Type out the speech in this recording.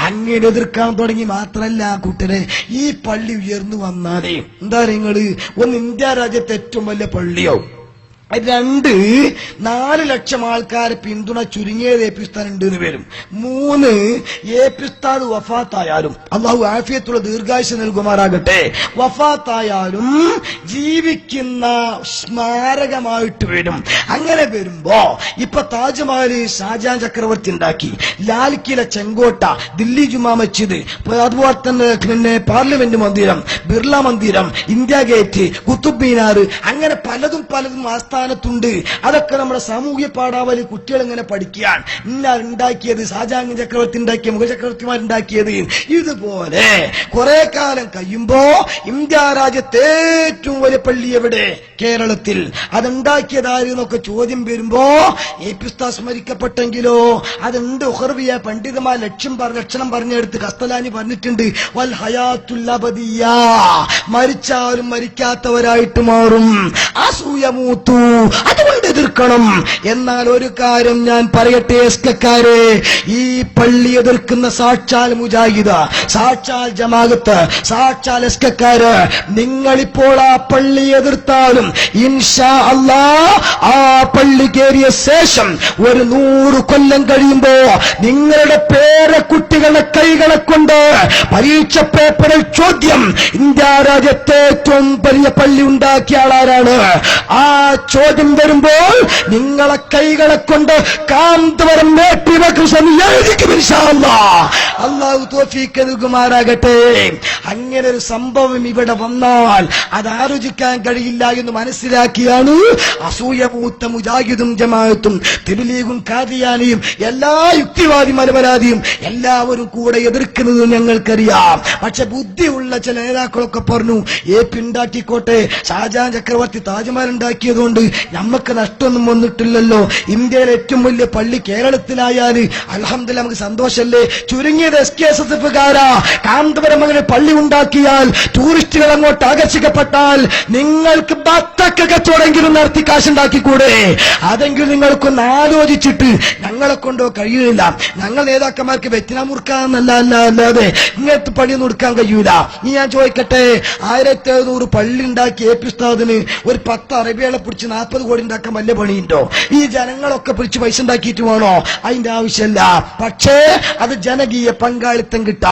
അങ്ങനെ എതിർക്കാൻ തുടങ്ങി. മാത്രല്ല കൂട്ടരെ, ഈ പള്ളി ഉയർന്നു വന്നാലേ എന്താ നിങ്ങള് ഒന്ന് ഇന്ത്യ രാജ്യത്തെ ഏറ്റവും വലിയ പള്ളിയോ, 2 4 ലക്ഷം ആൾക്കാരെ പിന്തുണ ചുരുങ്ങിയത് ഏപ്പിസ്ഥാൻ ഉണ്ട് എന്ന് വരും. 3 ഏപ്പിസ്ഥാൻ വഫാത്തായാലും അള്ളാഹു ആഫിയത്തുള്ള ദീർഘായുസ് നൽകുമാറാകട്ടെ, വഫാത്തായാലും ജീവിക്കുന്ന സ്മാരകമായിട്ട് വരും. അങ്ങനെ വരുമ്പോ ഇപ്പൊ താജ്മഹൽ ഷാജഹാൻ ചക്രവർത്തി ഉണ്ടാക്കി, ലാൽ കില ചെങ്കോട്ട, ദില്ലി ജുമാ മസ്ജിദ്, അതുപോലെ തന്നെ പാർലമെന്റ് മന്ദിരം, ബിർള മന്ദിരം, ഇന്ത്യ ഗേറ്റ്, കുത്തുബ് മീനാർ, അങ്ങനെ പലതും ണ്ട്. അതൊക്കെ നമ്മുടെ സാമൂഹ്യ പാഠാവലി കുട്ടികൾ ഇങ്ങനെ പഠിക്കുകയാണ്. ഇന്നാർ ഉണ്ടാക്കിയത്, ഷാജഹാൻ ചക്രവർത്തി ഉണ്ടാക്കിയ, മുഗൾ ചക്രവർത്തിമാരുണ്ടാക്കിയത്. ഇതുപോലെ കുറെ കാലം കഴിയുമ്പോ ഇന്ത്യ രാജ്യത്തെ ഏറ്റവും വലിയ പള്ളി എവിടെ? കേരളത്തിൽ. അതുണ്ടാക്കിയതാരെന്നൊക്കെ ചോദ്യം വരുമ്പോ ഏപ്പിസ്ഥാൻ സ്മരിക്കപ്പെട്ടെങ്കിലോ അതുണ്ട്. ഉഖർവിയ പണ്ഡിതന്മാർ ലക്ഷണം പറഞ്ഞെടുത്ത് കസ്തലാനി പറഞ്ഞിട്ടുണ്ട്, വൽ ഹയാത്തുൽ അബദിയ, മരിച്ചാലും മരിക്കാത്തവരായിട്ട് മാറും. അസൂയമൂത്തു, അതുകൊണ്ട് എതിർക്കണം. എന്നാൽ ഒരു കാര്യം ഞാൻ പറയട്ടെ എസ്കക്കാരെ, ഈ പള്ളി എതിർക്കുന്ന സാക്ഷാൽ മുജാഹിദ, സാക്ഷാൽ ജമാഅത്ത്, സാക്ഷാൽ എസ്കക്കാര്, നിങ്ങളിപ്പോൾ ആ പള്ളി എതിർത്താലും ഇൻഷാ അല്ലാഹ് ആ പള്ളി കയറിയ ശേഷം ഒരു 100 കൊല്ലം കഴിയുമ്പോ നിങ്ങളുടെ പേരക്കുട്ടികളുടെ കൈകളെ കൊണ്ട് പരീക്ഷ പേപ്പറിൽ ചോദ്യം, ഇന്ത്യ രാജ്യത്തെ ഏറ്റവും വലിയ പള്ളി ഉണ്ടാക്കിയ ആളാരാണ്? ആ ചോദ്യം വരുമ്പോൾ നിങ്ങളെ കൈകളെ കൊണ്ട് കാന്തവരം അല്ലാഹു തൗഫീഖ് നൽകുമാറാകട്ടെ. അങ്ങനെ ഒരു സംഭവം ഇവിടെ വന്നാൽ അത് ആലോചിക്കാൻ കഴിയില്ല എന്ന് മനസ്സിലാക്കിയാണ് അസൂയമൂത്ത മുജാഹിദും ജമാഅത്തും തിബ്ലീഗും ഖാദിയാനിയും എല്ലാ യുക്തിവാദി മലപരാധിയും എല്ലാവരും കൂടെ എതിർക്കുന്നത് ഞങ്ങൾക്കറിയാം. പക്ഷെ ബുദ്ധിയുള്ള ചില നേതാക്കളൊക്കെ പറഞ്ഞു, ഉണ്ടാക്കിക്കോട്ടെ, ഷാജഹാൻ ചക്രവർത്തി താജ്മഹൽ ഉണ്ടാക്കിയതുകൊണ്ട് നമുക്ക് നഷ്ടമൊന്നും വന്നിട്ടില്ലല്ലോ, ഇന്ത്യയിലെ ഏറ്റവും വലിയ പള്ളി കേരളത്തിലായാല് അൽഹംദുലില്ലാഹ് നമുക്ക് സന്തോഷല്ലേ. ചുരുങ്ങിയത് SKSFകാരാ കാന്തപുരം അങ്ങനെ പള്ളി ഉണ്ടാക്കിയാൽ, ടൂറിസ്റ്റുകൾ അങ്ങോട്ട് ആകർഷിക്കപ്പെട്ടാൽ നിങ്ങൾക്ക് ബത്തക്ക കച്ചവടമെങ്കിലും നടത്തി കാശുണ്ടാക്കിക്കൂടെ? അതെങ്കിലും നിങ്ങൾക്കൊന്ന് ആലോചിച്ചിട്ട്. ഞങ്ങളെ കൊണ്ടോ കഴിയില്ല, ഞങ്ങൾ നേതാക്കന്മാർക്ക് വെറ്റിന മുറുക്കാന്നല്ലാതെ ഇങ്ങനത്തെ പള്ളിയൊന്നും എടുക്കാൻ കഴിയൂല. ഇനി ഞാൻ ചോദിക്കട്ടെ, 1700 പള്ളി ഉണ്ടാക്കി ഏപ്പിസ്ഥാദിന് ഒരു 10 അറബികളെ പിടിച്ച് 40 കോടി ഉണ്ടാക്കാൻ വലിയ പണിയുണ്ടോ? ഈ ജനങ്ങളൊക്കെ പിടിച്ച് പൈസ ഉണ്ടാക്കിയിട്ട് വേണോ? അതിന്റെ ആവശ്യമല്ല. പക്ഷേ അത് ജനകീയ പങ്കാളിത്തം കിട്ടാൻ